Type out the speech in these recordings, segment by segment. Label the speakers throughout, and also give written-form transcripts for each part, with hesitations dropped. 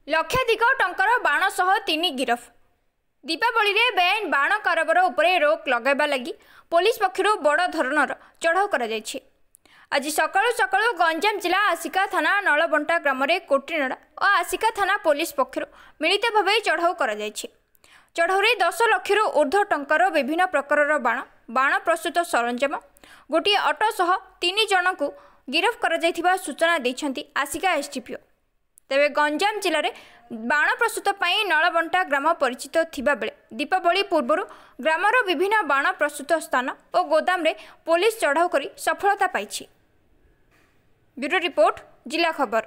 Speaker 1: लक्षाधिक टंकार बाण सह 3 गिरफ। दीपावली रे बेआईन बाण कारोबार उपरे रोक लगाइबा लगी पुलिस पक्षरु बड़ धरणर चढ़ाऊ करा जायछि। आज सकाळु सकाळु गंजाम जिला आसिका थाना नलबंटा ग्राम रे कोटिनड़ा और आसिका थाना पुलिस पक्षरु मिलित भावे चढ़ाऊ करा जायछि। चढ़ाऊ रे 10 लाख रु ऊर्ध्व टंकार विभिन्न प्रकार बाण प्रस्तुत सरंजाम गोटे ऑटो सह 3 जन को गिरफ करा जायथिबा सूचना दैछन्ति आसिका एसडीपीओ। तेबे गंजाम जिले में बाण प्रस्तुत पर नलबंटा ग्राम परिचित थिबा बेले दीपावली पूर्व ग्रामर विभिन्न बाण प्रस्तुत स्थान और गोदाम रे पुलिस चढ़ाऊ करी सफलता पाइछि। ब्यूरो रिपोर्ट जिला खबर।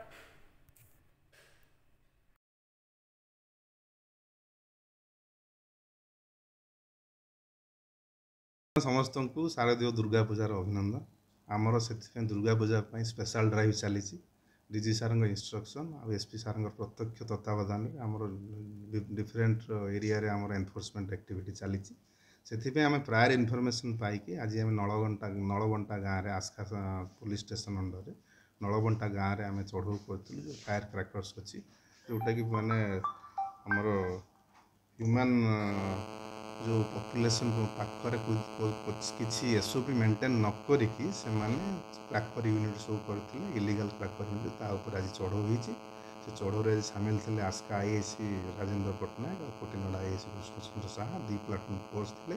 Speaker 2: समस्त को शारदीय दुर्गा पूजार अभिनंदन। आमर से दुर्गा पूजा स्पेशल ड्राइव चली डीजी सार इंस्ट्रक्शन और एसपी सार प्रत्यक्ष तत्वावधान आमर डिफरेंट एरिया रे आमर एनफोर्समेंट एक्टिविटी चली से आम प्रायर इनफॉरमेशन पाई आज आम नलबंटा गाँव में आस्का पुलिस स्टेशन अंडर नलबंटा गाँव में आम चढ़ऊ करूँ जो फायर क्रैकर्स अच्छी जोटा कि माने आमर ह्यूमन जो पॉपुलेशन पाखरे किसी एसओपी मेंटेन न करिकी से क्राकर यूनिट सब करते इलीगल क्राकर यूनिट आज चढ़ऊ होती से चढ़ऊ सामिल थे आस्का आईएसी राजेंद्र पट्टनायक और कोटिनड़ा IAC Krishnachandra Saha 2 platoon force थे।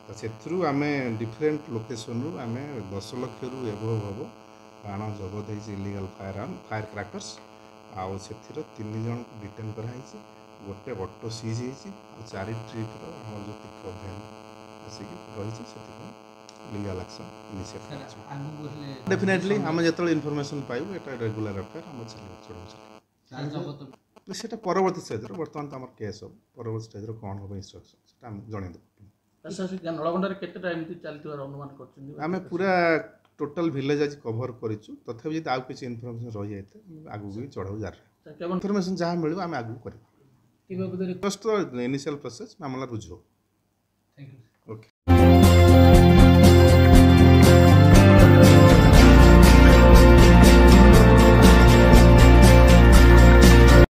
Speaker 2: तो से आम डिफरेंट लोकेशन रु आम 10 लाख रु एभव हम बाण जबत हो इलीगल फायर क्रैकर्स आउ से 3 जन को डिटेन कराई गोटे ऑटो सीज हो 4 ट्रिप जो पिक वैन आसिक रही से लीगल एक्शन इनिशिएट डेफिनेटली आम जो इनफॉरमेशन पाइबू ये रेगुलर अफेयर आम चलो से परवर्ती स्टेज बर्तमान तो आम केस हम परवर्ती स्टेज कौन हम इंस्ट्रक्शन जनईदेव आम पूरा टोटल विलेज आज कभर करूँ तथापि आउ किसी इनफॉरमेशन रही जाए आगू भी चढ़ाऊ जार इनफॉरमेशन जहाँ मिले आम आगू कर इनिशियल प्रोसेस मामला रुझु।